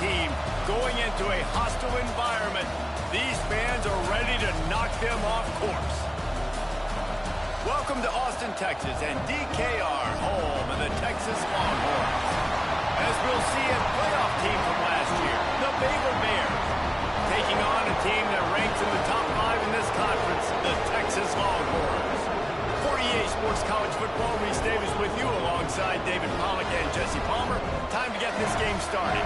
team going into a hostile environment. These fans are ready to knock them off course. Welcome to Austin, Texas, and DKR, home of the Texas Longhorns. As we'll see a playoff team from last year, the Baylor Bears, taking on a team that ranks in the top 5 in this conference, the Texas Longhorns. For EA Sports College Football, Reese Davis with you alongside David Pollack and Jesse Palmer. Time to get this game started.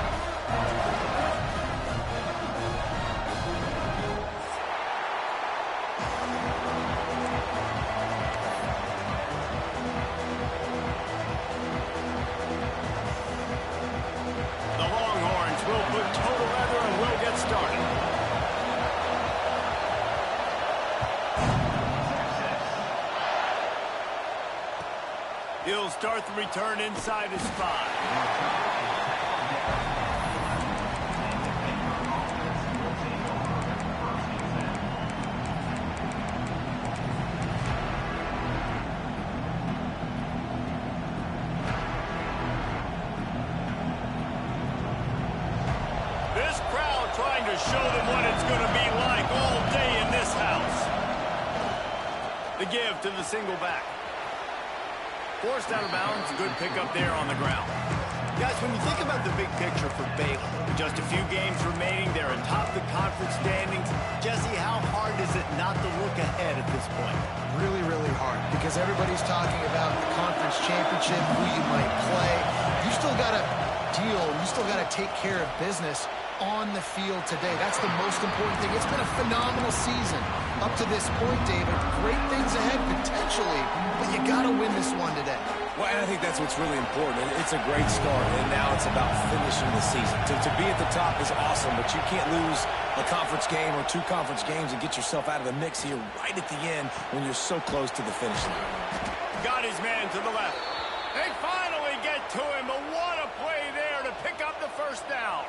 The Longhorns will put total leather and will get started. He'll start the return inside his 5. This crowd trying to show them what it's going to be like all day in this house. The give to the single back. Forced out of bounds, good pickup there on the ground. Guys, when you think about the big picture for Baylor, with just a few games remaining, they're atop the conference standings. Jesse, how hard is it not to look ahead at this point? Really, really hard, because everybody's talking about the conference championship, who you might play. You still got to deal, you still got to take care of business on the field today. That's the most important thing. It's been a phenomenal season up to this point, David. Great things ahead, potentially, but you got to win this one today. Well, and I think that's what's really important. It's a great start, and now it's about finishing the season. To be at the top is awesome, but you can't lose a conference game or 2 conference games and get yourself out of the mix here right at the end when you're so close to the finish line. Got his man to the left. They finally get to him, but what a play there to pick up the first down.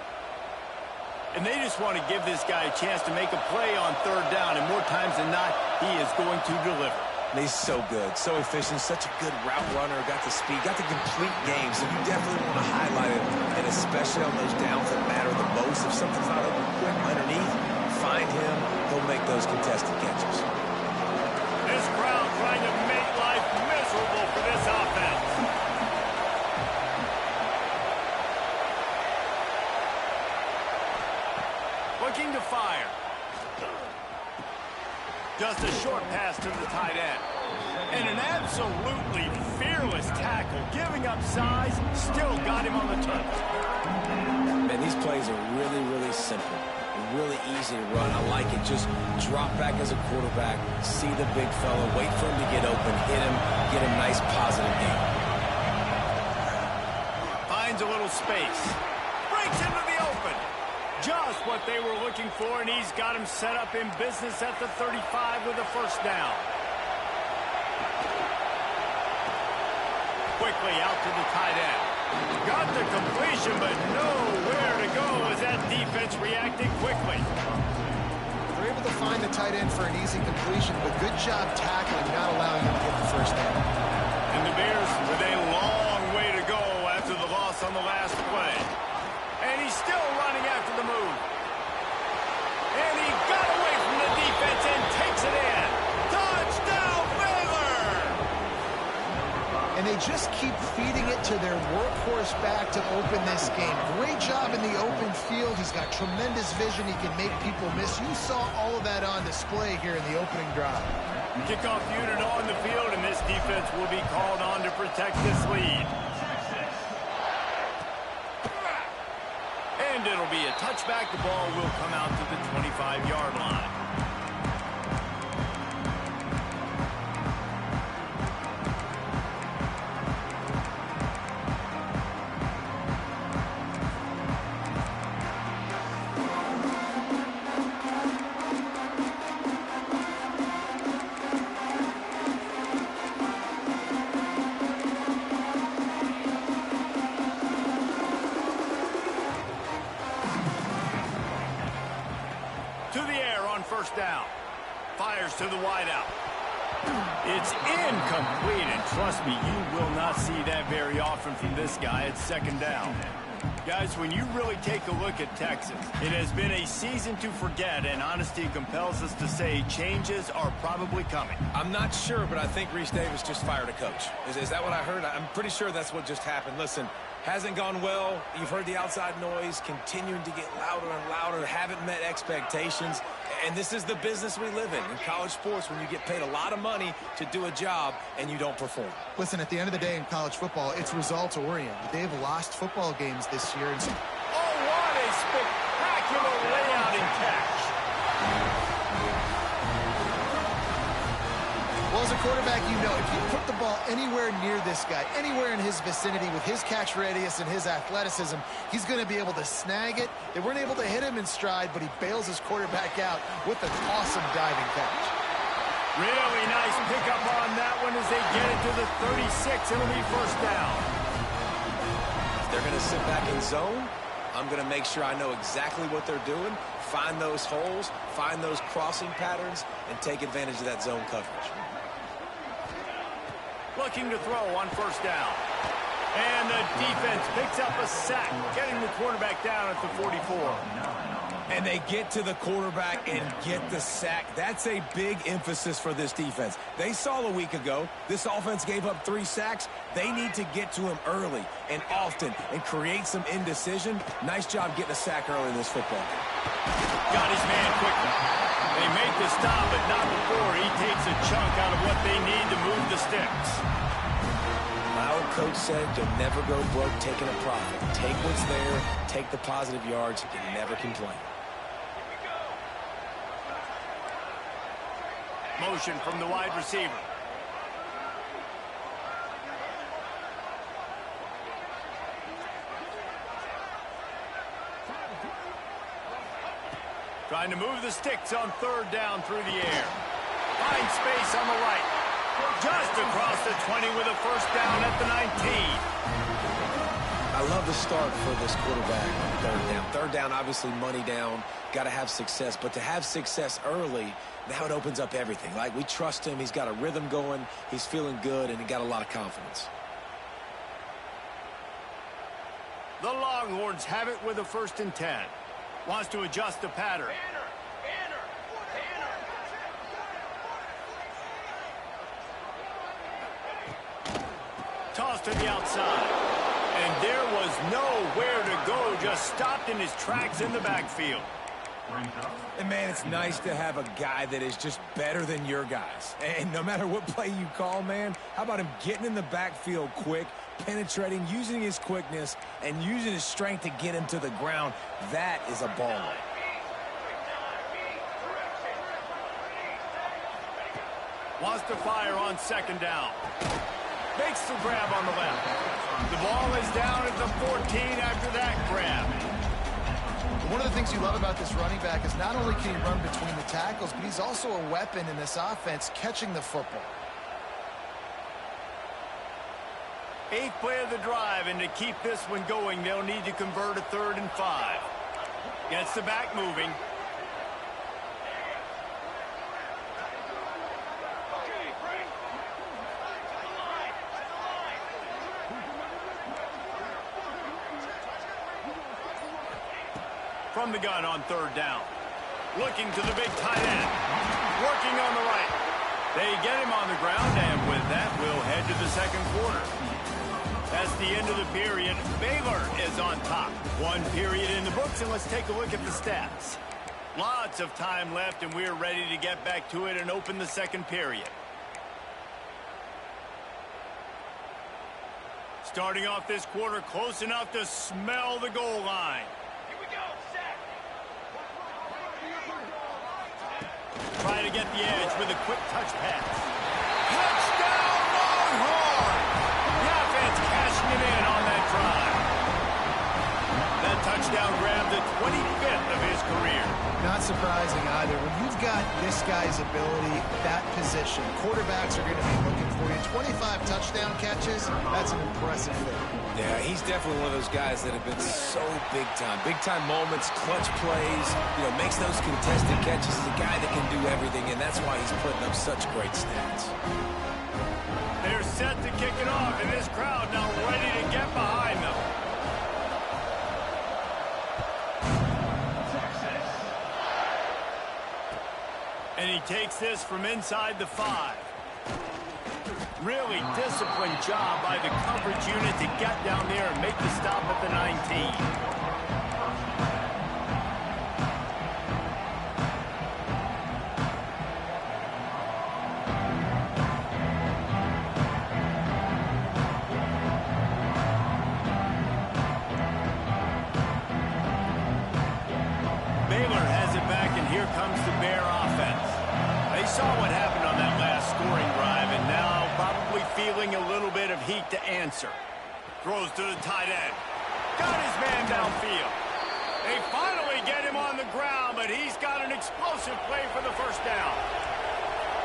And they just want to give this guy a chance to make a play on 3rd down, and more times than not, he is going to deliver. And he's so good, so efficient, such a good route runner, got the speed, got the complete game, so you definitely want to highlight it, and especially on those downs that matter the most. If something's not open quick underneath, find him, he'll make those contested catches. This crowd trying to make life miserable for this offense. Looking to fire. Just a short pass to the tight end. And an absolutely fearless tackle, giving up size, still got him on the touch. Man, these plays are really, really simple. Really easy to run. I like it. Just drop back as a quarterback, see the big fella, wait for him to get open, hit him, get a nice positive gain. Finds a little space. Breaks into the open. Just what they were looking for, and he's got him set up in business at the 35 with a first down. Quickly out to the tight end. Got the completion, but nowhere to go as that defense reacted quickly. They're able to find the tight end for an easy completion, but good job tackling, not allowing him to get the first down. And the Bears with a long way to go after the loss on the last play. And he's still running after the move. And he got away from the defense and takes it in. Touchdown, Baylor! And they just keep feeding it to their workhorse back to open this game. Great job in the open field. He's got tremendous vision. He can make people miss. You saw all of that on display here in the opening drive. Kickoff unit on the field, and this defense will be called on to protect this lead. And it'll be a touchback. The ball will come out to the 25-yard line. To the air on first down. Fires to the wideout. It's incomplete, and trust me, you will not see that very often from this guy at 2nd down. Guys, when you really take a look at Texas, it has been a season to forget, and honesty compels us to say changes are probably coming. I'm not sure, but I think Reese Davis just fired a coach. Is that what I heard? I'm pretty sure that's what just happened. Listen, hasn't gone well. You've heard the outside noise continuing to get louder and louder, haven't met expectations. And this is the business we live in college sports, when you get paid a lot of money to do a job and you don't perform. Listen, at the end of the day in college football, it's results-oriented. They've lost football games this year. And oh, what a spectacular layout and catch. Well, as a quarterback, you know, if you put the ball anywhere near this guy, anywhere in his vicinity with his catch radius and his athleticism, he's going to be able to snag it. They weren't able to hit him in stride, but he bails his quarterback out with an awesome diving catch. Really nice pickup on that one as they get it to the 36. It'll be first down. If they're going to sit back in zone, I'm going to make sure I know exactly what they're doing, find those holes, find those crossing patterns, and take advantage of that zone coverage. Looking to throw on first down. And the defense picks up a sack, getting the quarterback down at the 44. And they get to the quarterback and get the sack. That's a big emphasis for this defense. They saw a week ago, this offense gave up 3 sacks. They need to get to him early and often and create some indecision. Nice job getting a sack early in this football game. Got his man quickly. They make the stop, but not before he takes a chunk out of what they need to move the sticks. My old coach said, you'll never go broke taking a profit. Take what's there, take the positive yards, and never complain. Motion from the wide receiver. Trying to move the sticks on third down through the air. Finds space on the right. Just across the 20 with a first down at the 19. I love the start for this quarterback on third down. Third down, obviously money down, got to have success. But to have success early, now it opens up everything. Like, we trust him. He's got a rhythm going. He's feeling good, and he got a lot of confidence. The Longhorns have it with a 1st and 10. Wants to adjust the pattern. Tossed to the outside. And there was nowhere to go. Just stopped in his tracks in the backfield. And, man, it's nice to have a guy that is just better than your guys. And no matter what play you call, man, how about him getting in the backfield quick, penetrating, using his quickness, and using his strength to get him to the ground? That is a baller. Wants to fire on 2nd down. Makes the grab on the left. The ball is down at the 14 after that grab. One of the things you love about this running back is not only can he run between the tackles, but he's also a weapon in this offense catching the football. 8th play of the drive, and to keep this one going, they'll need to convert a 3rd and 5. Gets the back moving. From the gun on 3rd down. Looking to the big tight end. Working on the right. They get him on the ground, and with that, we'll head to the 2nd quarter. That's the end of the period. Baylor is on top. 1 period in the books, and let's take a look at the stats. Lots of time left, and we're ready to get back to it and open the 2nd period. Starting off this quarter close enough to smell the goal line. Try to get the edge with a quick touch pass. Touchdown, Longhorn! The offense cashing it in on that drive. That touchdown grabbed the 25th of his career. Not surprising either. When you've got this guy's ability, that position, quarterbacks are going to be looking for you. 25 touchdown catches, that's an impressive thing. Yeah, he's definitely one of those guys that have been so big time. Big time moments, clutch plays, makes those contested catches. He's a guy that can do everything, and that's why he's putting up such great stats. They're set to kick it off, and this crowd now ready to get behind them. And he takes this from inside the 5. Really disciplined job by the coverage unit to get down there and make the stop at the 19. Comes the Bear offense. They saw what happened on that last scoring drive, and now probably feeling a little bit of heat to answer. Throws to the tight end. Got his man downfield. They finally get him on the ground, but he's got an explosive play for the first down.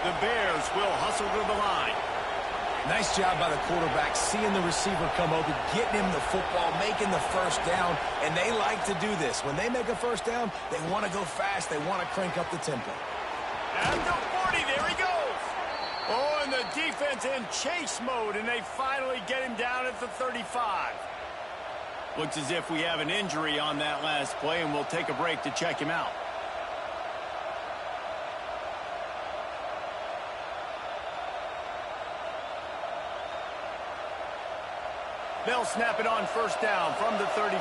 The Bears will hustle to the line. Nice job by the quarterback, seeing the receiver come open, getting him the football, making the first down, and they like to do this. When they make a first down, they want to go fast. They want to crank up the tempo. After 40, there he goes. Oh, and the defense in chase mode, and they finally get him down at the 35. Looks as if we have an injury on that last play, and we'll take a break to check him out. They'll snap it on first down from the 35.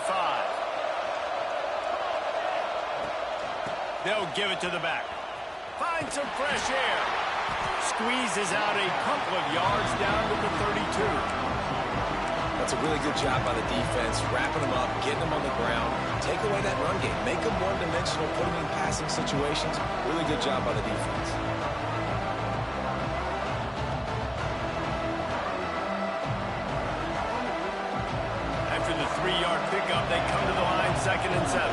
They'll give it to the back. Find some fresh air. Squeezes out a couple of yards down to the 32. That's a really good job by the defense, wrapping them up, getting them on the ground. Take away that run game. Make them one-dimensional, put them in passing situations. Really good job by the defense. After the 3-yard pickup, they come to the line, 2nd and 7.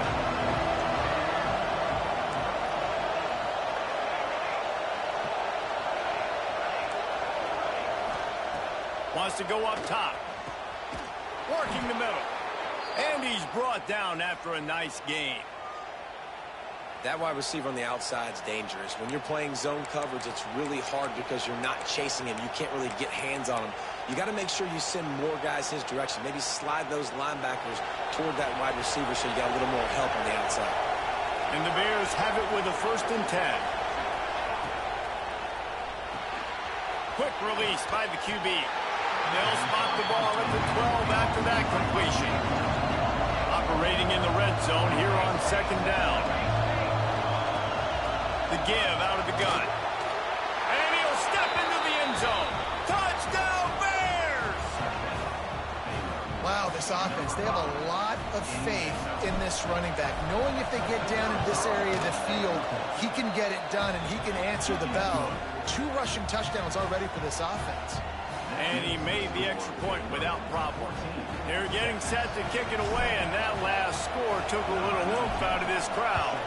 Wants to go up top. Working the middle. And he's brought down after a nice gain. That wide receiver on the outside is dangerous. When you're playing zone coverage, it's really hard because you're not chasing him. You can't really get hands on him. You got to make sure you send more guys his direction. Maybe slide those linebackers toward that wide receiver so you got a little more help on the outside. And the Bears have it with a 1st and 10. Quick release by the QB. They'll spot the ball at the 12 after that completion. Operating in the red zone here on 2nd down. The give out of the gun. And he'll step into the end zone. Touchdown, Bears! Wow, this offense, they have a lot of faith in this running back. Knowing if they get down in this area of the field, he can get it done and he can answer the bell. 2 rushing touchdowns already for this offense. And he made the extra point without problem. They're getting set to kick it away, and that last score took a little oomph out of this crowd.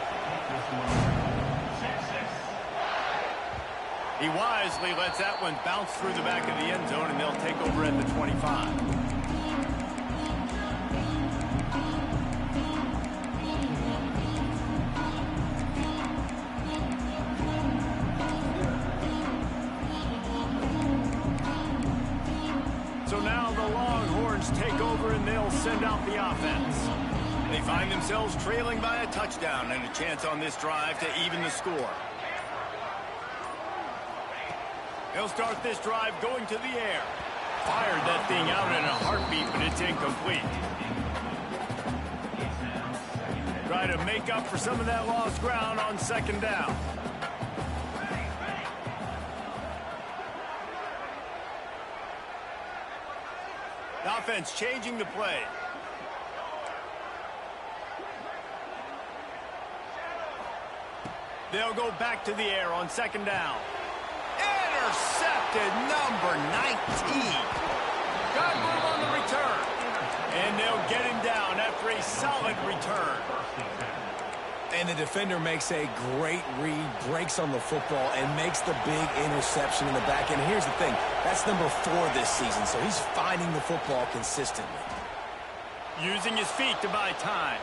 He wisely lets that one bounce through the back of the end zone, and they'll take over at the 25. Take over and they'll send out the offense. They find themselves trailing by a touchdown and a chance on this drive to even the score. They'll start this drive going to the air. Fired that thing out in a heartbeat, but it's incomplete. Try to make up for some of that lost ground on 2nd down. The offense changing the play. They'll go back to the air on 2nd down. Intercepted, number 19. Got room on the return. And they'll get him down after a solid return. And the defender makes a great read, breaks on the football, and makes the big interception in the back end. Here's the thing, that's number 4 this season, so he's finding the football consistently. Using his feet to buy time.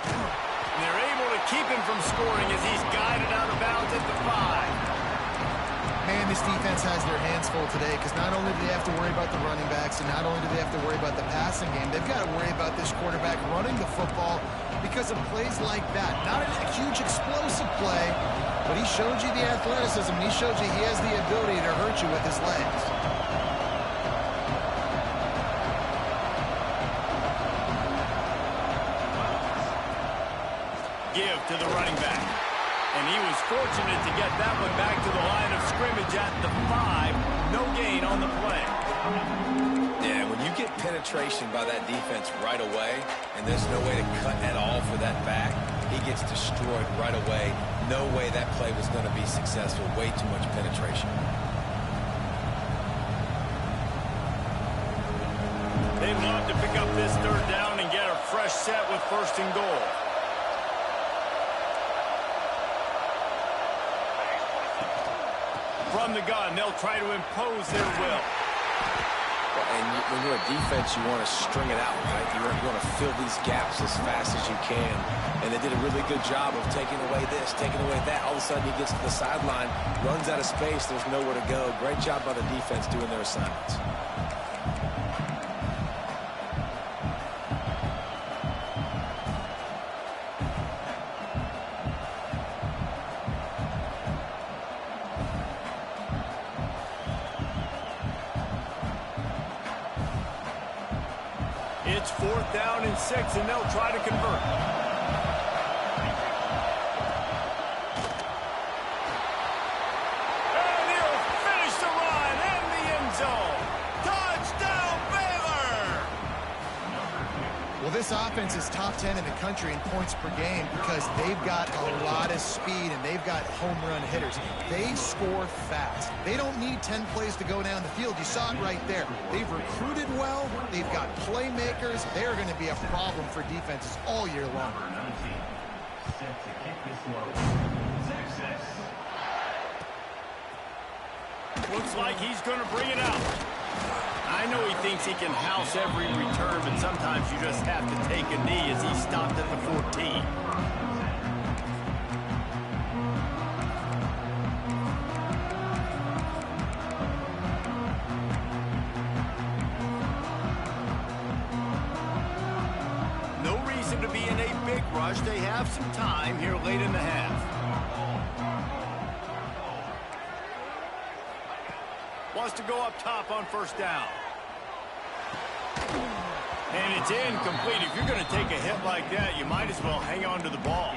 And they're able to keep him from scoring as he's guided out of bounds at the 5. Man, this defense has their hands full today because not only do they have to worry about the running backs and not only do they have to worry about the passing game, they've got to worry about this quarterback running the football because of plays like that. Not a huge explosive play, but he showed you the athleticism. He showed you he has the ability to hurt you with his legs. Give to the running back. And he was fortunate to get that one back to the line of scrimmage at the 5. No gain on the play. Yeah, when you get penetration by that defense right away, and there's no way to cut at all for that back, he gets destroyed right away. No way that play was going to be successful. Way too much penetration. They'd love to pick up this third down and get a fresh set with 1st and goal. From the gun, they'll try to impose their will. And when you're a defense, you want to string it out, right? You want to fill these gaps as fast as you can. And they did a really good job of taking away this, taking away that. All of a sudden, he gets to the sideline, runs out of space. There's nowhere to go. Great job by the defense doing their assignments. It's 4th down and 6, and they'll try to convert. And he'll finish the run in the end zone. Touchdown, Baylor! Well, this offense is top 10 in the country in points per game because they've got a lot of speed and they've got home run hitters. They score fast. They don't need 10 plays to go down the field. You saw it right there. They've recruited well. They've got playmakers. They're going to be a problem for defenses all year long. Looks like he's going to bring it out. I know he thinks he can house every return, but sometimes you just have to take a knee as he stopped at the 14. No reason to be in a big rush. They have some time here late in the half. Wants to go up top on 1st down. And it's incomplete. If you're going to take a hit like that, you might as well hang on to the ball.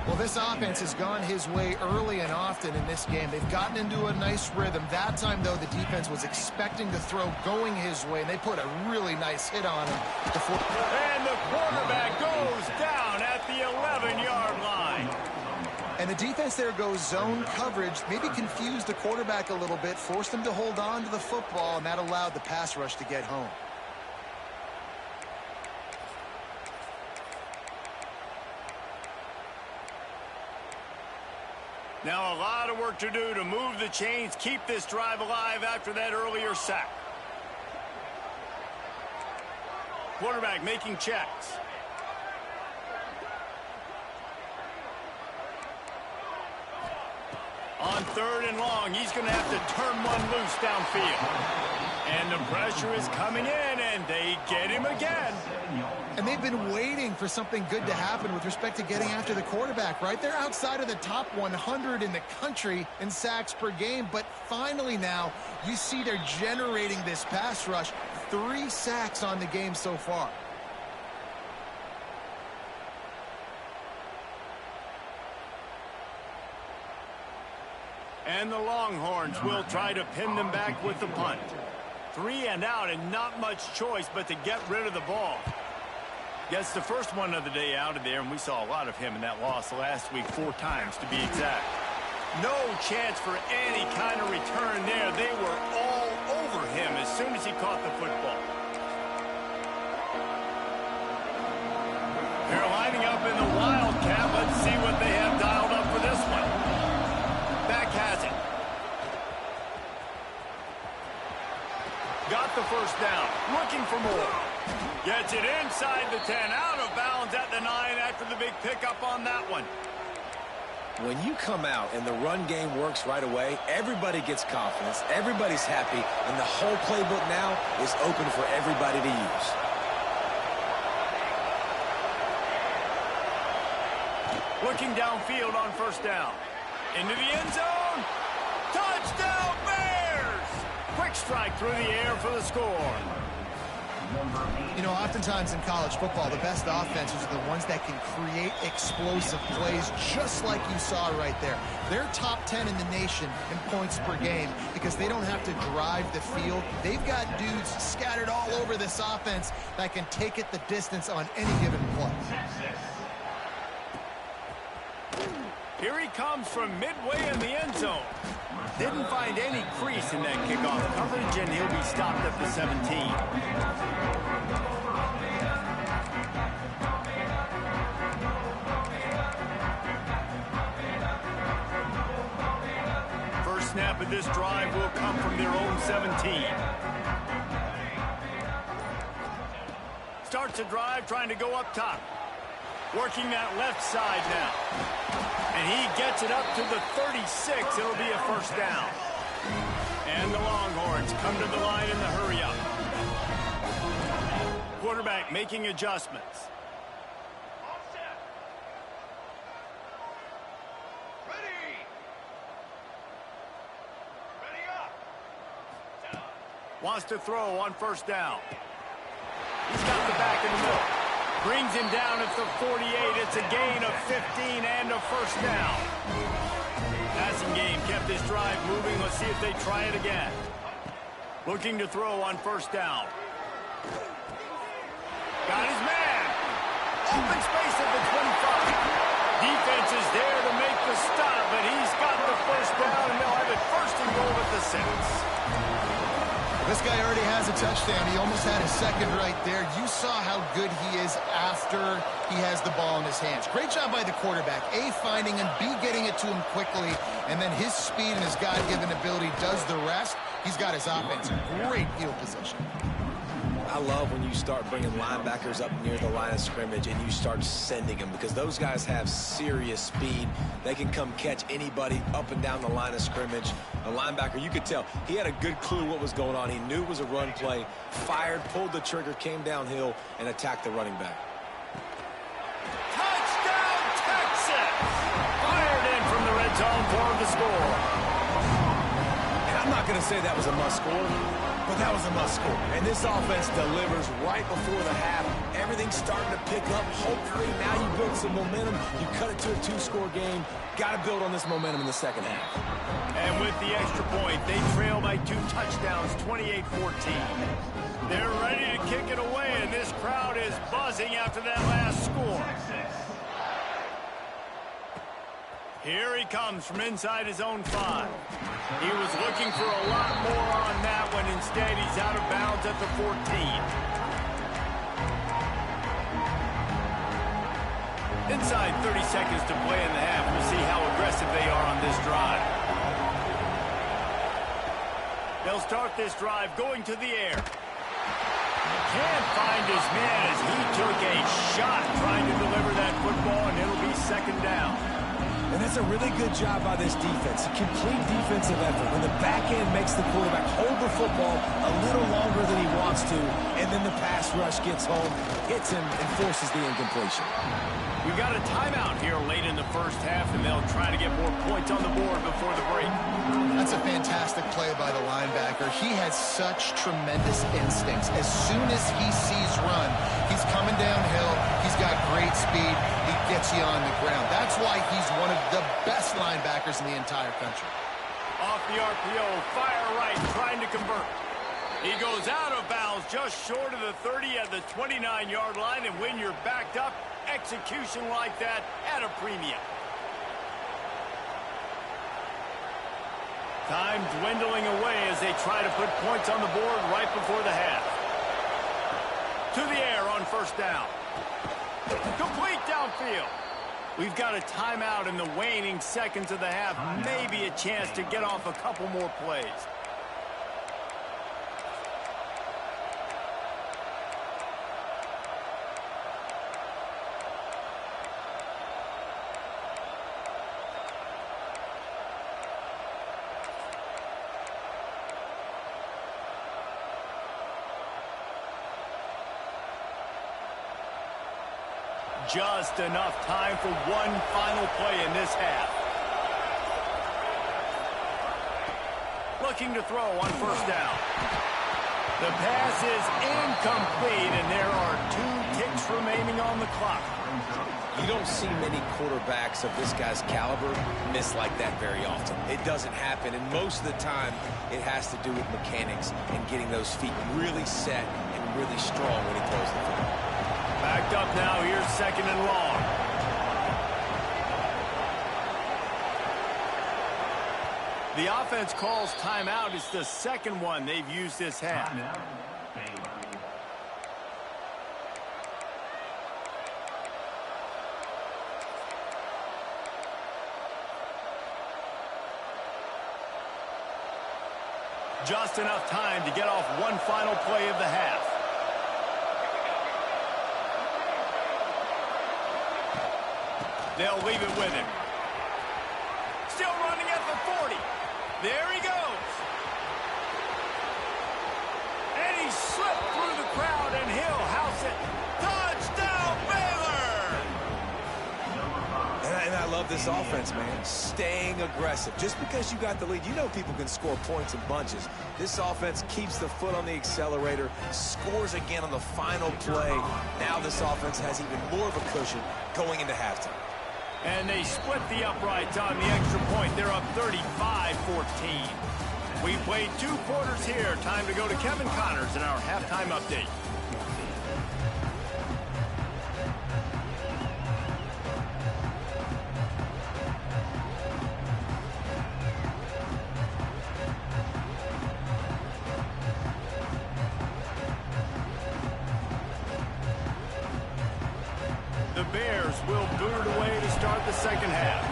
Well, this offense has gone his way early and often in this game. They've gotten into a nice rhythm. That time, though, the defense was expecting the throw going his way, and they put a really nice hit on him. And the quarterback goes down at the 11-yard line. And the defense there goes zone coverage, maybe confused the quarterback a little bit, forced him to hold on to the football, and that allowed the pass rush to get home. Now a lot of work to do to move the chains, keep this drive alive after that earlier sack. Quarterback making checks. On 3rd and long, he's going to have to turn one loose downfield. And the pressure is coming in, and they get him again. And they've been waiting for something good to happen with respect to getting after the quarterback, right? They're outside of the top 100 in the country in sacks per game, but finally now you see they're generating this pass rush. 3 sacks on the game so far. And the Longhorns will try to pin them back with the punt. 3 and out, and not much choice but to get rid of the ball. Gets the first one of the day out of there, and we saw a lot of him in that loss last week, 4 times to be exact. No chance for any kind of return there. They were all over him as soon as he caught the football. They're lining up in the Wildcat. Let's see what they have dialed up for this one. Back has it. Got the first down. Looking for more. Gets it inside the 10. Out of bounds at the 9 after the big pickup on that one. When you come out and the run game works right away, everybody gets confidence, everybody's happy, and the whole playbook now is open for everybody to use. Looking downfield on first down. Into the end zone. Touchdown, Bears! Quick strike through the air for the score. You know, oftentimes in college football, the best offenses are the ones that can create explosive plays, just like you saw right there. They're top 10 in the nation in points per game because they don't have to drive the field. They've got dudes scattered all over this offense that can take it the distance on any given play. Here he comes from midway in the end zone. Didn't find any crease in that kickoff coverage, and he'll be stopped at the 17. First snap of this drive will come from their own 17. Starts the drive trying to go up top. Working that left side now. And he gets it up to the 36. It'll be a first down. And the Longhorns come to the line in the hurry-up. Quarterback making adjustments. Wants to throw on first down. He's got the back in the middle. Brings him down at the 48. It's a gain of 15 and a first down. Passing game kept this drive moving. Let's see if they try it again. Looking to throw on first down. Got his man. Open space at the 25. Defense is there to make the stop, but he's got the first down, and they'll have it first and goal at the 6. This guy already has a touchdown. He almost had his second right there. You saw how good he is after he has the ball in his hands. Great job by the quarterback. A, finding him, B, getting it to him quickly, and then his speed and his God-given ability does the rest. He's got his offense in great field position. I love when you start bringing linebackers up near the line of scrimmage and you start sending them because those guys have serious speed. They can come catch anybody up and down the line of scrimmage. A linebacker, you could tell, he had a good clue what was going on. He knew it was a run play, fired, pulled the trigger, came downhill, and attacked the running back. Touchdown, Texas! Fired in from the red zone for the score. And I'm not going to say that was a must-score, but that was a must-score. And this offense delivers right before the half. Everything's starting to pick up. Hopefully now you build some momentum. You cut it to a 2-score game. Got to build on this momentum in the second half. And with the extra point, they trail by 2 touchdowns, 28-14. They're ready to kick it away, and this crowd is buzzing after that last score. Here he comes from inside his own 5. He was looking for a lot more on that one. Instead, he's out of bounds at the 14. Inside 30 seconds to play in the half. We'll see how aggressive they are on this drive. They'll start this drive going to the air. Can't find his man as he took a shot trying to deliver that football, and it'll be second down. And that's a really good job by this defense, a complete defensive effort. When the back end makes the quarterback hold the football a little longer than he wants to, and then the pass rush gets home, hits him, and forces the incompletion. We've got a timeout here late in the first half, and they'll try to get more points on the board before the break. That's a fantastic play by the linebacker. He has such tremendous instincts. As soon as he sees run, he's coming downhill. He's got great speed. He gets you on the ground. That's why he's one of the best linebackers in the entire country. Off the RPO, fire right, trying to convert. He goes out of bounds just short of the 30 at the 29-yard line, and when you're backed up, execution like that at a premium. Time dwindling away as they try to put points on the board right before the half. To the air on first down. Complete downfield. We've got a timeout in the waning seconds of the half. Maybe a chance to get off a couple more plays. just enough time for one final play in this half. Looking to throw on first down. The pass is incomplete, and there are 2 ticks remaining on the clock. You don't see many quarterbacks of this guy's caliber miss like that very often. It doesn't happen, and most of the time it has to do with mechanics and getting those feet really set and really strong when he throws the football. Backed up now. Here's second and long. The offense calls timeout. It's the second one they've used this half. Just enough time to get off one final play of the half. They'll leave it with him. Still running at the 40. There he goes. And he slipped through the crowd, and he'll house it. Touchdown, Baylor! And I love this offense, man. Staying aggressive. Just because you got the lead, you know people can score points in bunches. This offense keeps the foot on the accelerator, scores again on the final play. Now this offense has even more of a cushion going into halftime. And they split the uprights on the extra point. They're up 35-14. We played 2 quarters here. Time to go to Kevin Connors in our halftime update. The Bears will boot it away to start the second half.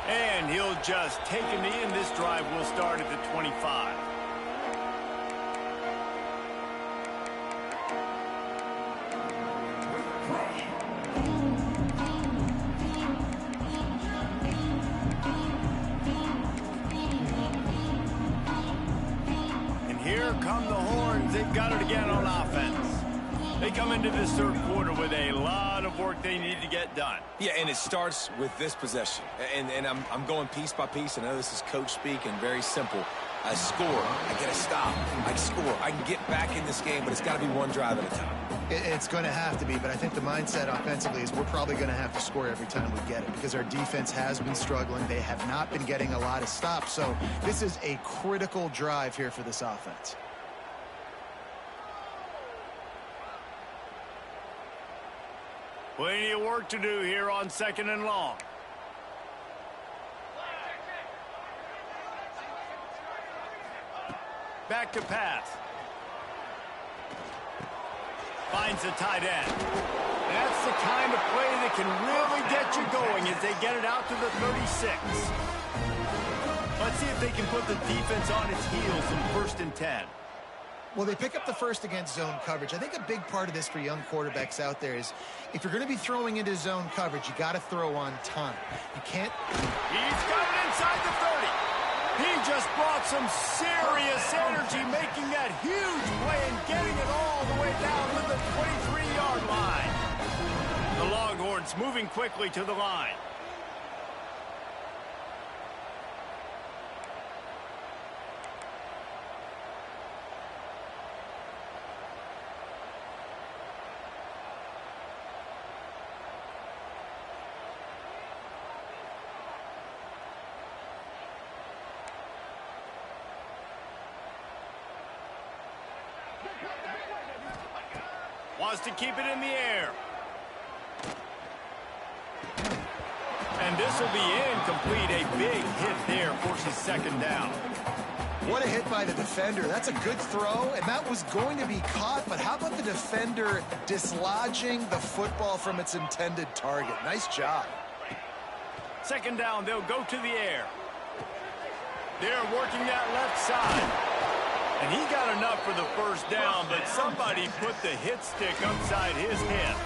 And he'll just take a knee, and this drive will start at the 25. Here come the horns. They've got it again on offense. They come into this third quarter with a lot of work they need to get done. Yeah, and it starts with this possession. And I'm going piece by piece. I know this is coach speak and very simple. I score. I get a stop. I score. I can get back in this game, but it's got to be one drive at a time. It's going to have to be, but I think the mindset offensively is we're probably going to have to score every time we get it because our defense has been struggling. They have not been getting a lot of stops, so this is a critical drive here for this offense. Plenty of work to do here on second and long. Back to pass. Finds the tight end. That's the kind of play that can really get you going as they get it out to the 36. Let's see if they can put the defense on its heels in 1st and 10. Well, they pick up the first against zone coverage. I think a big part of this for young quarterbacks out there is if you're going to be throwing into zone coverage, you got to throw on time. You can't. He's got it inside the 30. He just brought some serious energy, making that huge play and getting it all the way down to the 23-yard line. The Longhorns moving quickly to the line. Wants to keep it in the air. And this will be incomplete. A big hit there forces second down. What a hit by the defender. That's a good throw, and that was going to be caught, but how about the defender dislodging the football from its intended target? Nice job. Second down, they'll go to the air. They're working that left side. And he got enough for the first down, but somebody put the hit stick upside his head.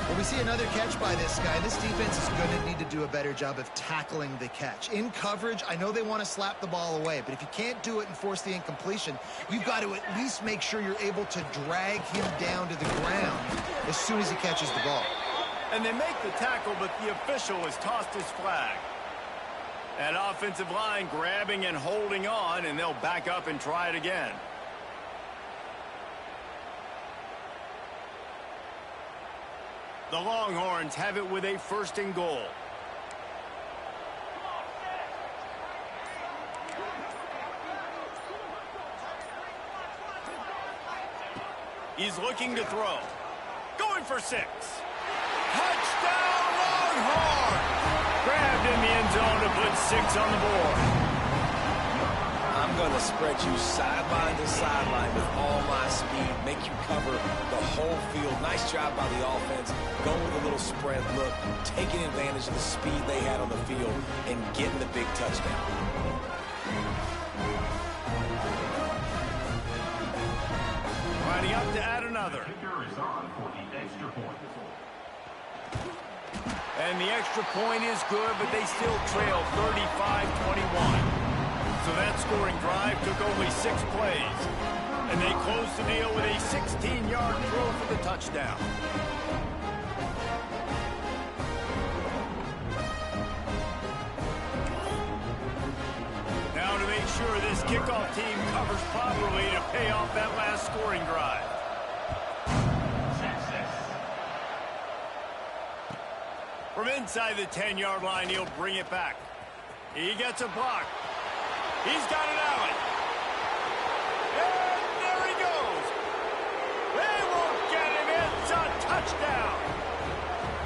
Well, we see another catch by this guy. This defense is going to need to do a better job of tackling the catch. In coverage, I know they want to slap the ball away, but if you can't do it and force the incompletion, you've got to at least make sure you're able to drag him down to the ground as soon as he catches the ball. And they make the tackle, but the official has tossed his flag. That offensive line grabbing and holding on, and they'll back up and try it again. The Longhorns have it with a 1st and goal. He's looking to throw. Going for 6. Touchdown, Longhorns! Grabbed in the end zone to put 6 on the board. I'm going to spread you sideline to sideline with all my speed, make you cover the whole field. Nice job by the offense, going with a little spread look, taking advantage of the speed they had on the field, and getting the big touchdown. Lining up to add another. And the extra point is good, but they still trail 35-21. So that scoring drive took only 6 plays. And they closed the deal with a 16-yard throw for the touchdown. Now to make sure this kickoff team covers properly to pay off that last scoring drive. From inside the 10-yard line, he'll bring it back. He gets a block. He's got it out. And there he goes. They won't get him. It's a touchdown.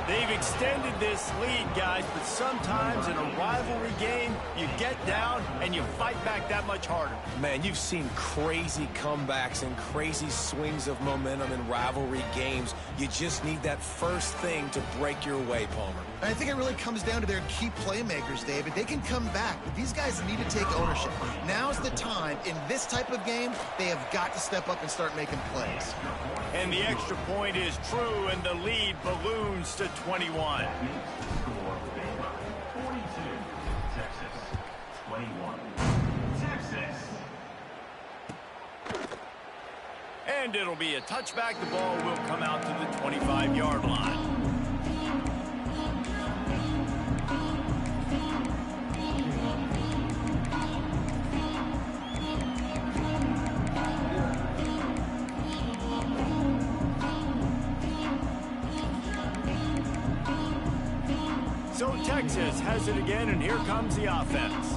They've extended this lead, guys, but sometimes in a rivalry game, you get down and you fight back that much harder. Man, you've seen crazy comebacks and crazy swings of momentum in rivalry games. You just need that first thing to break your way, Palmer. I think it really comes down to their key playmakers, David. They can come back, but these guys need to take ownership. Now's the time. In this type of game, they have got to step up and start making plays. And the extra point is true, and the lead balloons to 21. 42, Texas. 21, Texas. And it'll be a touchback. The ball will come out to the 25-yard line. So Texas has it again, and here comes the offense.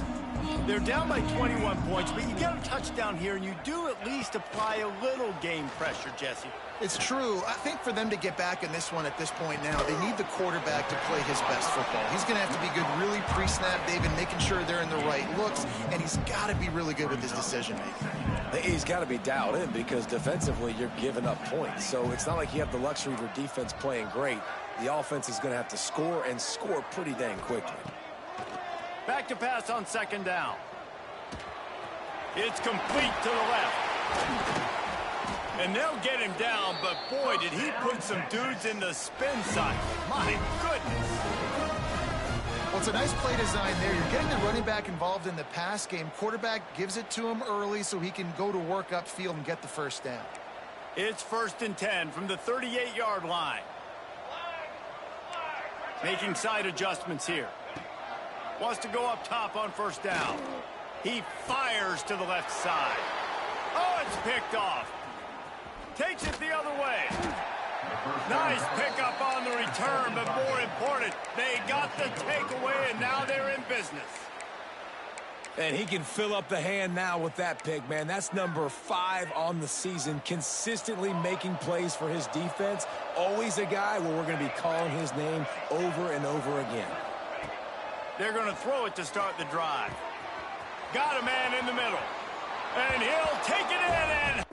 They're down by 21 points, but you get a touchdown here, and you do at least apply a little game pressure, Jesse. It's true. I think for them to get back in this one at this point now, they need the quarterback to play his best football. He's going to have to be good really pre-snap, David, making sure they're in the right looks, and he's got to be really good with his decision-making. He's got to be dialed in because defensively you're giving up points. So it's not like you have the luxury of your defense playing great. The offense is going to have to score and score pretty dang quickly. Back to pass on 2nd down. It's complete to the left. And they'll get him down, but boy, did he put some dudes in the spin cycle. My goodness. Well, it's a nice play design there. You're getting the running back involved in the pass game. Quarterback gives it to him early so he can go to work upfield and get the 1st down. It's 1st and 10 from the 38-yard line. Making side adjustments here. Wants to go up top on 1st down. He fires to the left side. Oh, it's picked off. Takes it the other way. Nice pickup on the return, but more important, they got the takeaway, and now they're in business. And he can fill up the hand now with that pick, man. That's number 5 on the season, consistently making plays for his defense. Always a guy where we're going to be calling his name over and over again. They're going to throw it to start the drive. Got a man in the middle. And he'll take it in and...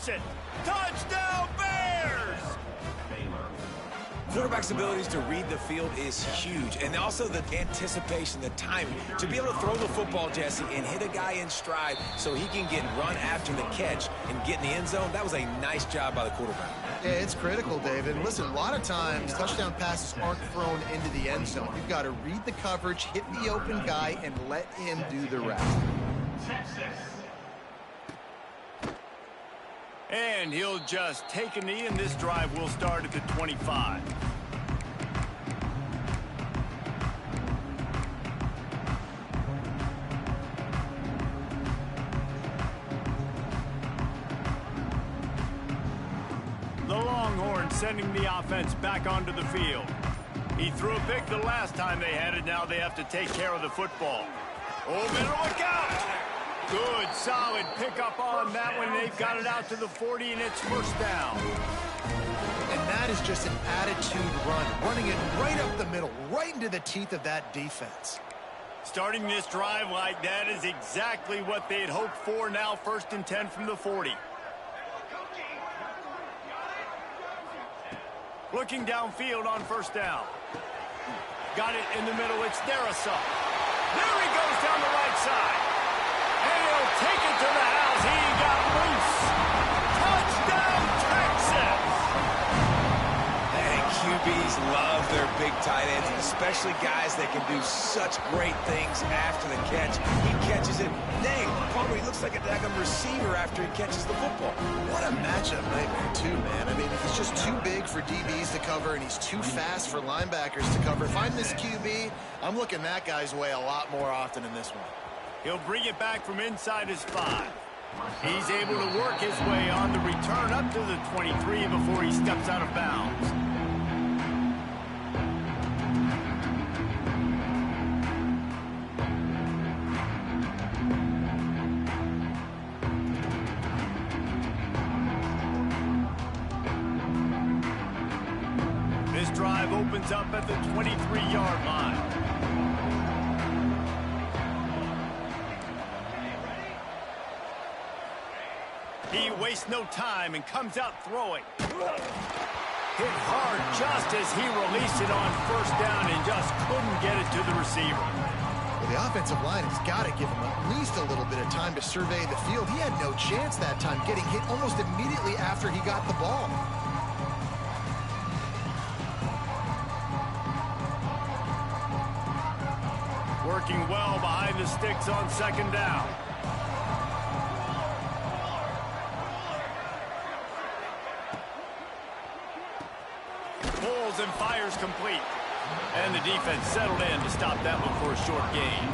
Force it. Touchdown, Bears! Quarterback's abilities to read the field is huge, and also the anticipation, the timing. To be able to throw the football, Jesse, and hit a guy in stride so he can get run after the catch and get in the end zone, that was a nice job by the quarterback. Yeah, it's critical, David. Listen, a lot of times, touchdown passes aren't thrown into the end zone. You've got to read the coverage, hit the open guy, and let him do the rest. And he'll just take a knee, and this drive will start at the 25. The Longhorns sending the offense back onto the field. He threw a pick the last time they had it. Now they have to take care of the football. Oh, middle, look out! Good, solid pickup on that one. They've got it out to the 40, and it's first down. And that is just an attitude run, running it right up the middle, right into the teeth of that defense. Starting this drive like that is exactly what they had hoped for. Now first and 10 from the 40. Looking downfield on first down. Got it in the middle. It's Darrisaw. There he goes down the right side. And he'll take it to the house. He got loose. Touchdown, Texas! And QBs love their big tight ends, especially guys that can do such great things after the catch. He catches it. Dang, Palmer, he looks like a daggum receiver after he catches the football. What a matchup nightmare, too, man. I mean, he's just too big for DBs to cover, and he's too fast for linebackers to cover. If I'm this QB, I'm looking that guy's way a lot more often in this one. He'll bring it back from inside his 5. He's able to work his way on the return up to the 23 before he steps out of bounds. This drive opens up at the 23-yard line. He wastes no time and comes out throwing. Hit hard just as he released it on first down and just couldn't get it to the receiver. Well, the offensive line has got to give him at least a little bit of time to survey the field. He had no chance that time, getting hit almost immediately after he got the ball. Working well behind the sticks on second down. Pulls and fires complete. And the defense settled in to stop that one for a short gain.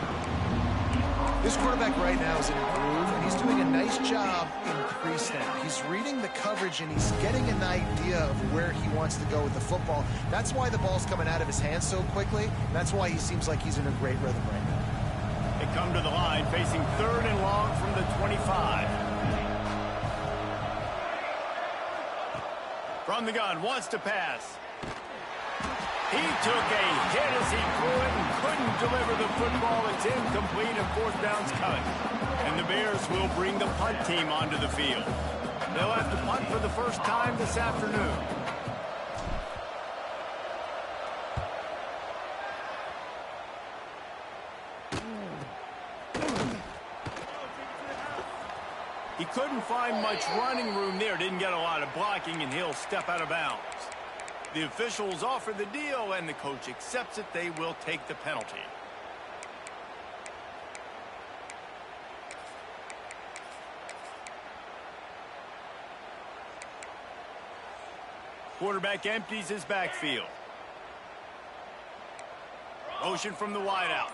This quarterback right now is in a groove, and he's doing a nice job in pre-snap. He's reading the coverage, and he's getting an idea of where he wants to go with the football. That's why the ball's coming out of his hands so quickly. That's why he seems like he's in a great rhythm right now. They come to the line, facing 3rd and long from the 25. From the gun, wants to pass. He took a hit as he threw it and couldn't deliver the football. It's incomplete and fourth down's coming. And the Bears will bring the punt team onto the field. They'll have to punt for the first time this afternoon. He couldn't find much running room there. Didn't get a lot of blocking, and he'll step out of bounds. The officials offer the deal, and the coach accepts it. They will take the penalty. Quarterback empties his backfield. Motion from the wideout.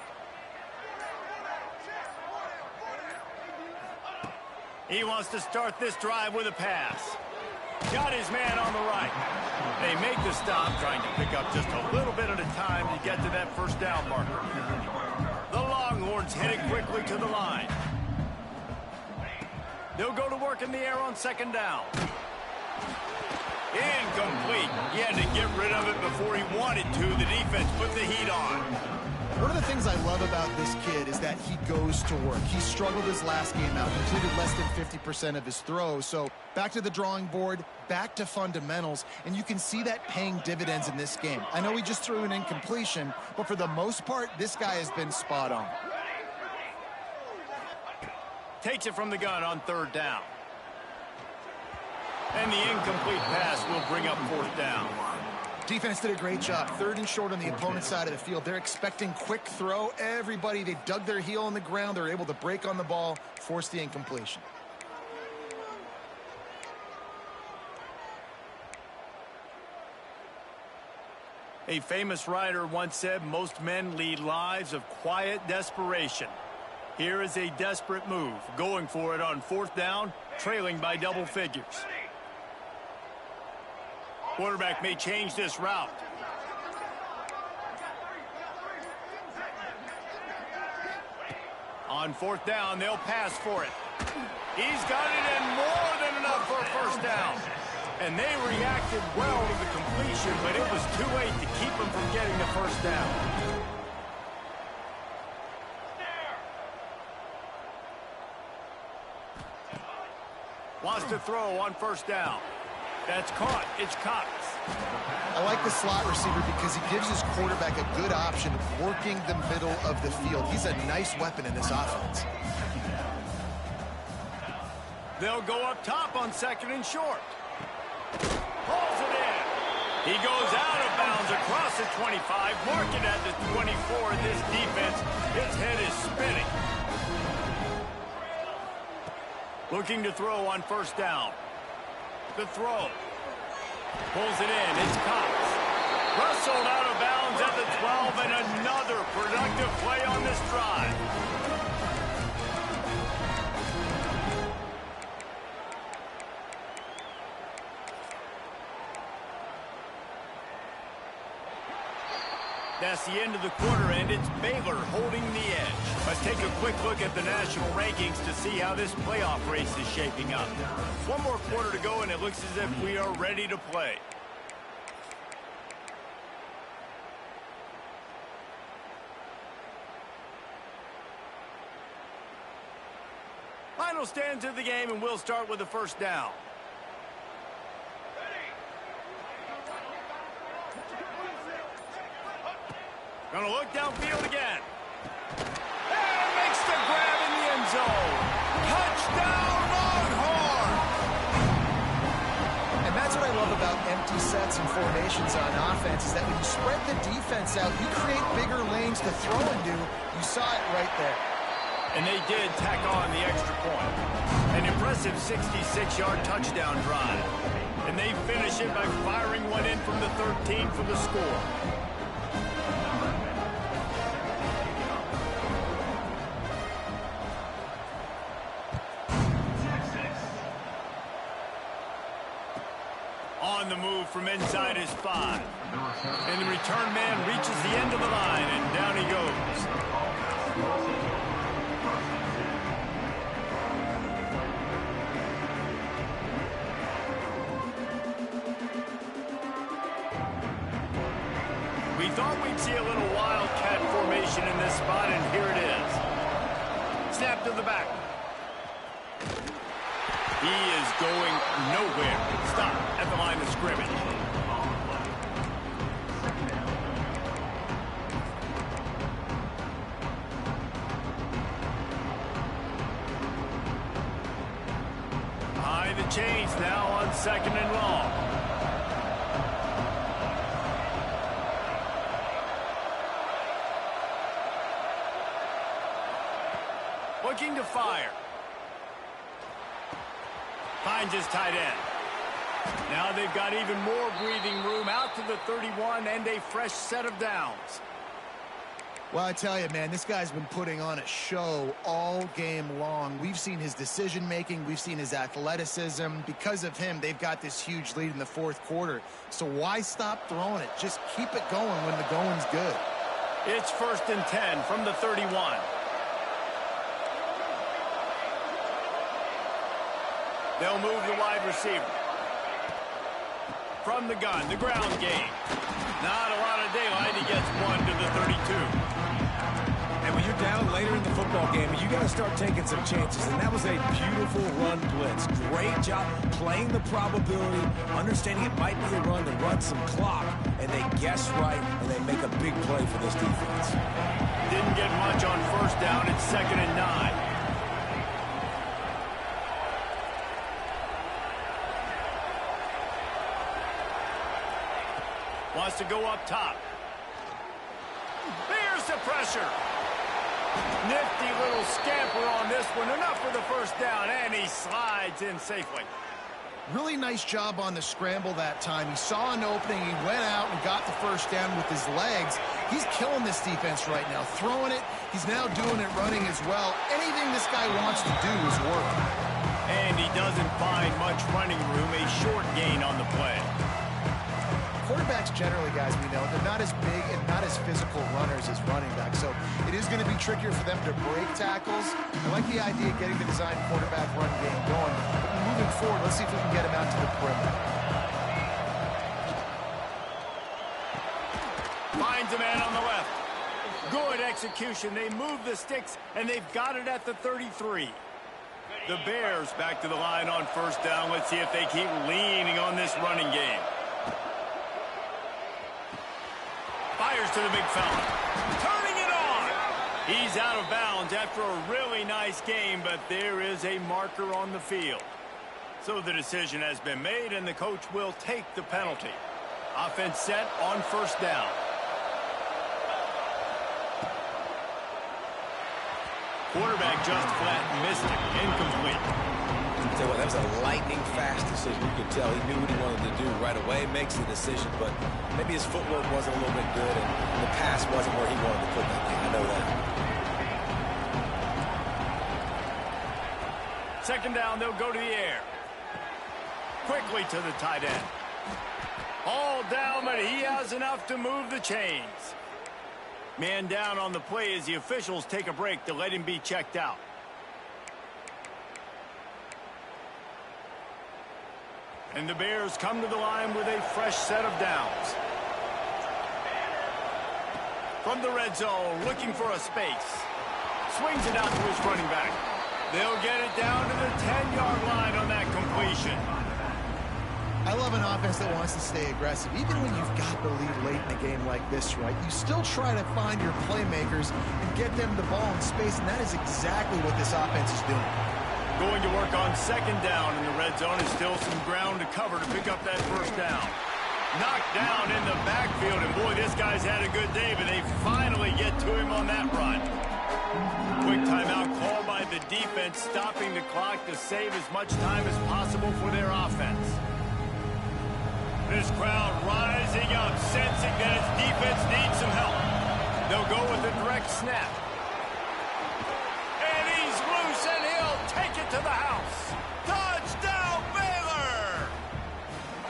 He wants to start this drive with a pass. Got his man on the right. They make the stop, trying to pick up just a little bit at a time to get to that first down marker. The Longhorns headed quickly to the line. They'll go to work in the air on second down. Incomplete. Yeah, had to get rid of it before he wanted to. The defense put the heat on. One of the things I love about this kid is that he goes to work. He struggled his last game out, completed less than 50% of his throws. So back to the drawing board, back to fundamentals, and you can see that paying dividends in this game. I know he just threw an incompletion, but for the most part, this guy has been spot on. Takes it from the gun on third down. And the incomplete pass will bring up fourth down. Defense did a great job. Third and short on the opponent's side of the field. They're expecting quick throw. Everybody, they dug their heel on the ground. They're able to break on the ball, force the incompletion. A famous writer once said, most men lead lives of quiet desperation. Here is a desperate move, going for it on fourth down, trailing by double figures. Quarterback may change this route. On fourth down, they'll pass for it. He's got it and more than enough for a first down. And they reacted well to the completion, but it was too late to keep them from getting the first down. Wants to throw on first down. That's caught. It's Cox. I like the slot receiver because he gives his quarterback a good option working the middle of the field. He's a nice weapon in this offense. They'll go up top on second and short. Pulls it in. He goes out of bounds across the 25, marking at the 24. This defense, its head is spinning. Looking to throw on first down. The throw. Pulls it in. It's Cox. Rustled out of bounds at the 12, and another productive play on this drive. That's the end of the quarter, and it's Baylor holding the edge. Let's take a quick look at the national rankings to see how this playoff race is shaping up. One more quarter to go, and it looks as if we are ready to play. Final stands of the game, and we'll start with the first down. Gonna look downfield again. And makes the grab in the end zone. Touchdown, Longhorn! And that's what I love about empty sets and formations on offense, is that when you spread the defense out, you create bigger lanes to throw into. You saw it right there. And they did tack on the extra point. An impressive 66-yard touchdown drive. And they finish it by firing one in from the 13 for the score. On the move from inside his 5. And the return man reaches the end of the line, and down he goes. We thought we'd see a little wildcat formation in this spot, and here it is. Snap to the back. He is going nowhere. Stop at the line of scrimmage. Behind the chains now on second and long. Looking to fire. Finds his tight end. Now they've got even more breathing room out to the 31 and a fresh set of downs. Well, I tell you, man, this guy's been putting on a show all game long. We've seen his decision-making. We've seen his athleticism. Because of him, they've got this huge lead in the fourth quarter. So why stop throwing it? Just keep it going when the going's good. It's 1st and 10 from the 31. They'll move the wide receiver. From the gun, the ground game. Not a lot of daylight. He gets one to the 32. And when you're down later in the football game, you got to start taking some chances. And that was a beautiful run blitz. Great job playing the probability, understanding it might be a run to run some clock. And they guess right, and they make a big play for this defense. Didn't get much on first down. It's 2nd and 9. Wants to go up top. There's the pressure. Nifty little scamper on this one. Enough for the first down, and he slides in safely. Really nice job on the scramble that time. He saw an opening. He went out and got the first down with his legs. He's killing this defense right now. Throwing it. He's now doing it running as well. Anything this guy wants to do is work. And he doesn't find much running room. A short gain on the play. Quarterbacks generally, guys, we know, they're not as big and not as physical runners as running backs, so it is going to be trickier for them to break tackles. I like the idea of getting the design quarterback run game going. But moving forward, let's see if we can get him out to the perimeter. Finds a man on the left. Good execution. They move the sticks, and they've got it at the 33. The Bears back to the line on first down. Let's see if they keep leaning on this running game. Fires to the big fella. Turning it on. He's out of bounds after a really nice game, but there is a marker on the field. So the decision has been made, and the coach will take the penalty. Offense set on first down. Quarterback just flat missed it. Incomplete. Tell you what, that was a lightning-fast decision. You could tell he knew what he wanted to do right away, makes the decision, but maybe his footwork wasn't a little bit good, and the pass wasn't where he wanted to put that thing. I know that. 2nd down, they'll go to the air. Quickly to the tight end. All down, but he has enough to move the chains. Man down on the play as the officials take a break to let him be checked out. And the Bears come to the line with a fresh set of downs. From the red zone, looking for a space. Swings it out to his running back. They'll get it down to the 10-yard line on that completion. I love an offense that wants to stay aggressive. Even when you've got the lead late in a game like this, right, you still try to find your playmakers and get them the ball in space, and that is exactly what this offense is doing. Going to work on 2nd down in the red zone. Is still some ground to cover to pick up that first down. Knocked down in the backfield, and boy, this guy's had a good day, but they finally get to him on that run. Quick timeout called by the defense, stopping the clock to save as much time as possible for their offense. This crowd rising up, sensing that its defense needs some help. They'll go with a direct snap. And he's loose, and he'll take it to the house. Touchdown, Baylor!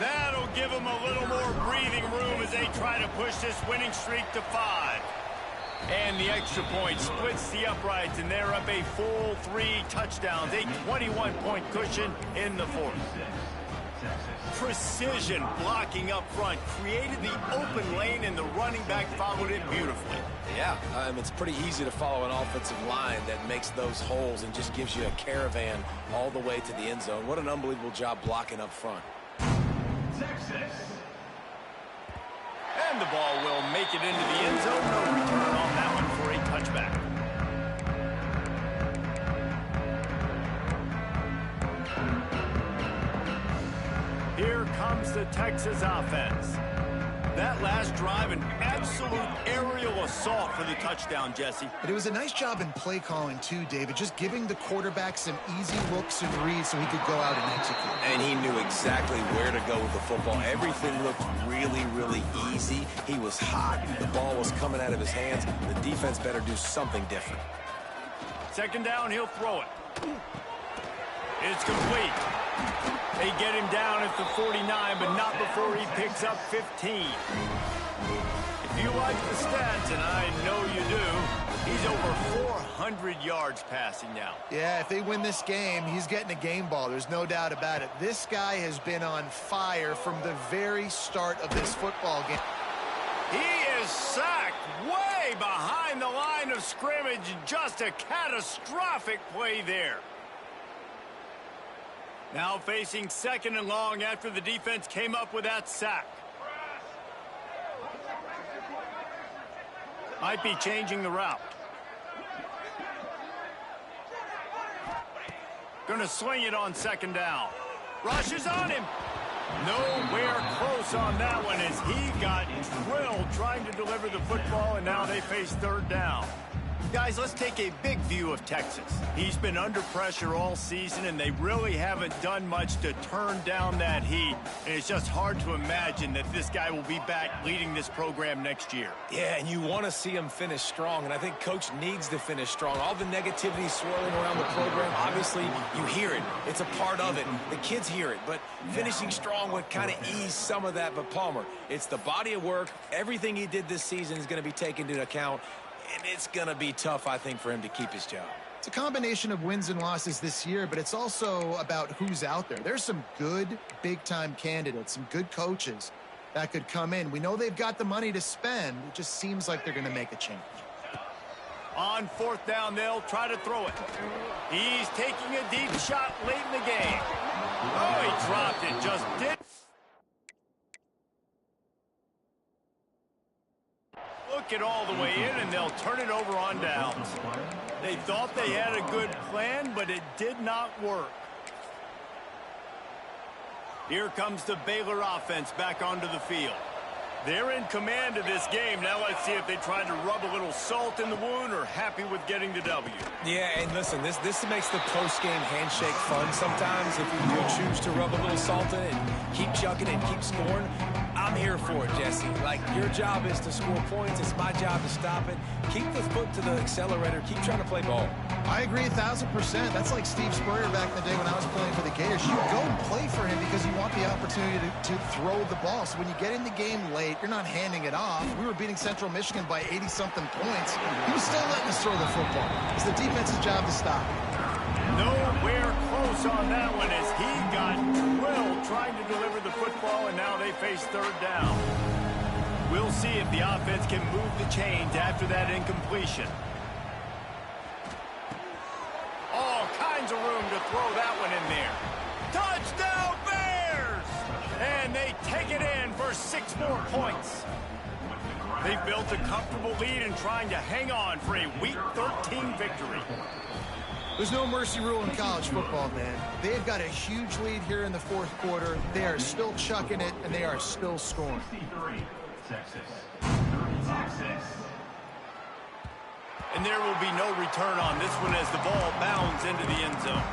That'll give them a little more breathing room as they try to push this winning streak to 5. And the extra point splits the uprights, and they're up a full 3 touchdowns, a 21-point cushion in the 4th. Precision blocking up front created the open lane, and the running back followed it beautifully. Yeah, it's pretty easy to follow an offensive line that makes those holes and just gives you a caravan all the way to the end zone. What an unbelievable job blocking up front. Texas. And the ball will make it into the end zone. No return on that one for a touchback. Here comes the Texas offense. That last drive, an absolute aerial assault for the touchdown, Jesse. But it was a nice job in play calling, too, David, just giving the quarterback some easy looks and reads so he could go out and execute. And he knew exactly where to go with the football. Everything looked really, really easy. He was hot. The ball was coming out of his hands. The defense better do something different. 2nd down, he'll throw it. It's complete. They get him down at the 49, but not before he picks up 15. If you like the stats, and I know you do, he's over 400 yards passing now. Yeah, if they win this game, he's getting a game ball. There's no doubt about it. This guy has been on fire from the very start of this football game. He is sacked way behind the line of scrimmage. Just a catastrophic play there. Now facing second and long after the defense came up with that sack. Might be changing the route. Going to swing it on second down. Rushes on him. Nowhere close on that one as he got drilled trying to deliver the football, and now they face third down. Guys, let's take a big view of Texas. He's been under pressure all season, and they really haven't done much to turn down that heat. And it's just hard to imagine that this guy will be back leading this program next year. Yeah, and you want to see him finish strong, and I think Coach needs to finish strong. All the negativity swirling around the program, obviously, you hear it. It's a part of it. The kids hear it, but finishing strong would kind of ease some of that. But Palmer, it's the body of work. Everything he did this season is going to be taken into account. And it's going to be tough, I think, for him to keep his job. It's a combination of wins and losses this year, but it's also about who's out there. There's some good big-time candidates, some good coaches that could come in. We know they've got the money to spend. It just seems like they're going to make a change. On fourth down, they'll try to throw it. He's taking a deep shot late in the game. Oh, he dropped it. Just did. Look it all the way in, and they'll turn it over on downs. They thought they had a good plan, but it did not work. Here comes the Baylor offense back onto the field. They're in command of this game. Now let's see if they try to rub a little salt in the wound or happy with getting the W. Yeah, and listen, this makes the post-game handshake fun sometimes. If you do choose to rub a little salt in it and keep chucking and keep scoring, I'm here for it, Jesse. Like, your job is to score points. It's my job to stop it. Keep the foot to the accelerator. Keep trying to play ball. I agree 1,000%. That's like Steve Spurrier back in the day when I was playing for the Gators. You go and play for him because you want the opportunity to throw the ball. So when you get in the game late, you're not handing it off. We were beating Central Michigan by 80-something points. He was still letting us throw the football. It's the defense's job to stop it. Nowhere close on that one as he got drilled trying to deliver the football, and now they face third down. We'll see if the offense can move the chains after that incompletion. All kinds of room to throw that one in there. Touchdown Bears! And they take it in for 6 more points. They've built a comfortable lead and trying to hang on for a Week 13 victory. There's no mercy rule in college football, man. They've got a huge lead here in the fourth quarter. They are still chucking it, and they are still scoring. And there will be no return on this one as the ball bounds into the end zone.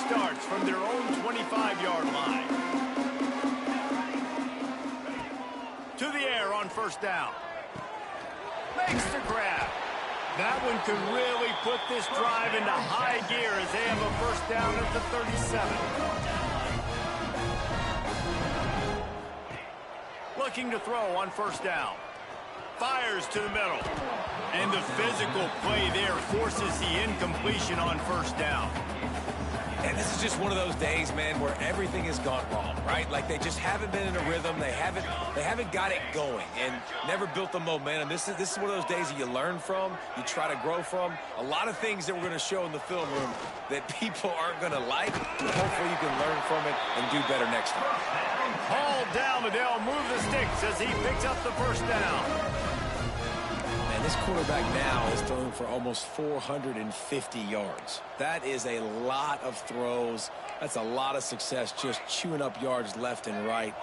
Starts from their own 25-yard line. To the air on first down. Makes the grab. That one could really put this drive into high gear as they have a first down at the 37. Looking to throw on first down. Fires to the middle. And the physical play there forces the incompletion on first down. And this is just one of those days, man, where everything has gone wrong, right? Like, they just haven't been in a rhythm. They haven't got it going and never built the momentum. This is one of those days that you learn from, you try to grow from. A lot of things that we're going to show in the film room that people aren't going to like. Hopefully you can learn from it and do better next time. Hauled down, but they'll move the sticks as he picks up the first down. And this quarterback now is throwing for almost 450 yards. That is a lot of throws. That's a lot of success, just chewing up yards left and right.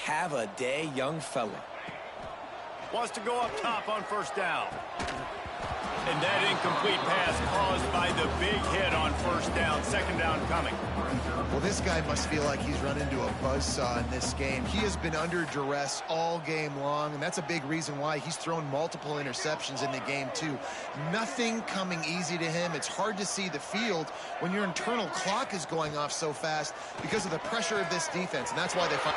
Have a day, young fella. Wants to go up top on first down. And that incomplete pass caused by the big hit on first down. Second down coming. Well, this guy must feel like he's run into a buzzsaw in this game. He has been under duress all game long, and that's a big reason why he's thrown multiple interceptions in the game, too. Nothing coming easy to him. It's hard to see the field when your internal clock is going off so fast because of the pressure of this defense, and that's why they find...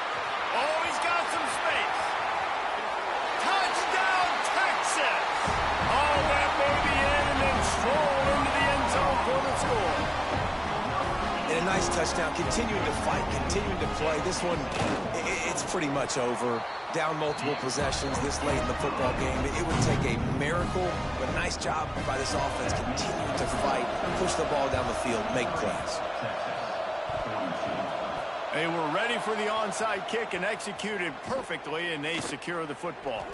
Oh, he's got some space. Touchdown, Texas! Oh, that baby in and then stroll into the end zone for the score. And a nice touchdown, continuing to fight, continuing to play. This one, it's pretty much over. Down multiple possessions this late in the football game. It would take a miracle, but nice job by this offense continuing to fight, push the ball down the field, make plays. They were ready for the onside kick and executed perfectly, and they secure the football.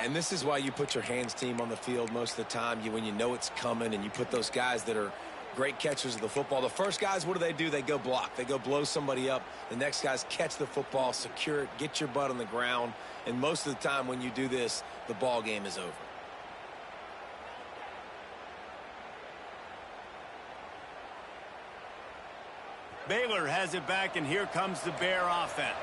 And this is why you put your hands team on the field most of the time, when you know it's coming, and you put those guys that are great catchers of the football. The first guys, what do? They go block. They go blow somebody up. The next guys catch the football, secure it, get your butt on the ground. And most of the time when you do this, the ball game is over. Baylor has it back, and here comes the Bear offense.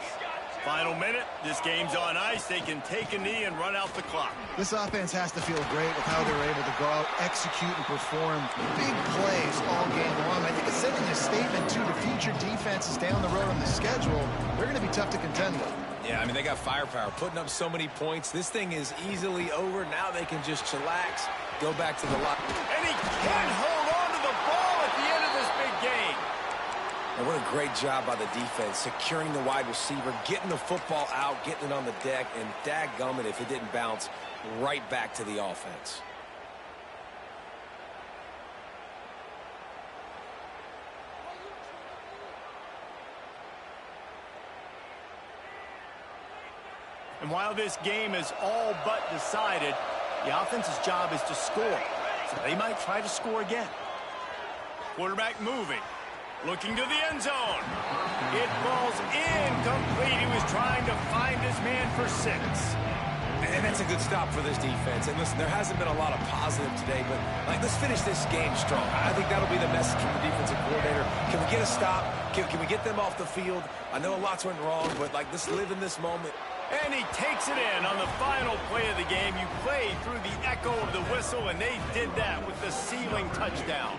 Final minute, this game's on ice. They can take a knee and run out the clock. This offense has to feel great with how they're able to go out, execute, and perform big plays all game long. I think it's sending a statement to the future defenses down the road on the schedule. They're going to be tough to contend with. Yeah, I mean, they got firepower, putting up so many points. This thing is easily over. Now they can just chillax, go back to the lock. And he can't hold on to the ball at the end of this big game. And what a great job by the defense, securing the wide receiver, getting the football out, getting it on the deck, and dadgummit if it didn't bounce right back to the offense. And while this game is all but decided, the offense's job is to score. So they might try to score again. Quarterback moving. Looking to the end zone. It falls incomplete. He was trying to find his man for 6. And that's a good stop for this defense. And listen, there hasn't been a lot of positive today, but let's finish this game strong. I think that'll be the message from the defensive coordinator. Can we get a stop? Can we get them off the field? I know lots went wrong, but let's live in this moment. And he takes it in on the final play of the game. You play through the echo of the whistle, and they did that with the ceiling touchdown.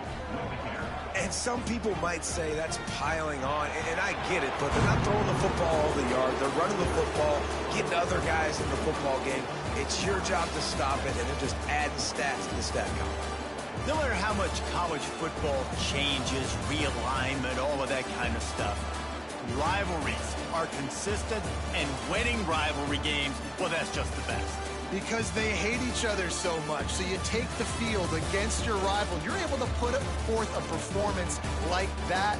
And some people might say that's piling on, and I get it, but they're not throwing the football all the yard. They're running the football, getting other guys in the football game. It's your job to stop it, and they're just adding stats to the stat column. No matter how much college football changes, realignment, all of that kind of stuff, rivalries are consistent, and winning rivalry games, well, that's just the best. Because they hate each other so much. So you take the field against your rival. You're able to put forth a performance like that.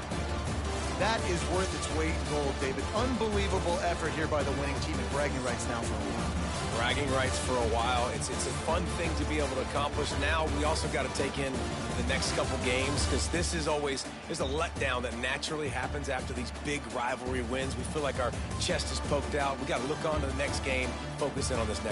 That is worth its weight in gold, David. Unbelievable effort here by the winning team, and bragging rights now for a while. Bragging rights for a while. It's a fun thing to be able to accomplish. Now we also got to take in the next couple games, because this is always, there's a letdown that naturally happens after these big rivalry wins. We feel like our chest is poked out. We got to look on to the next game, focus in on this next.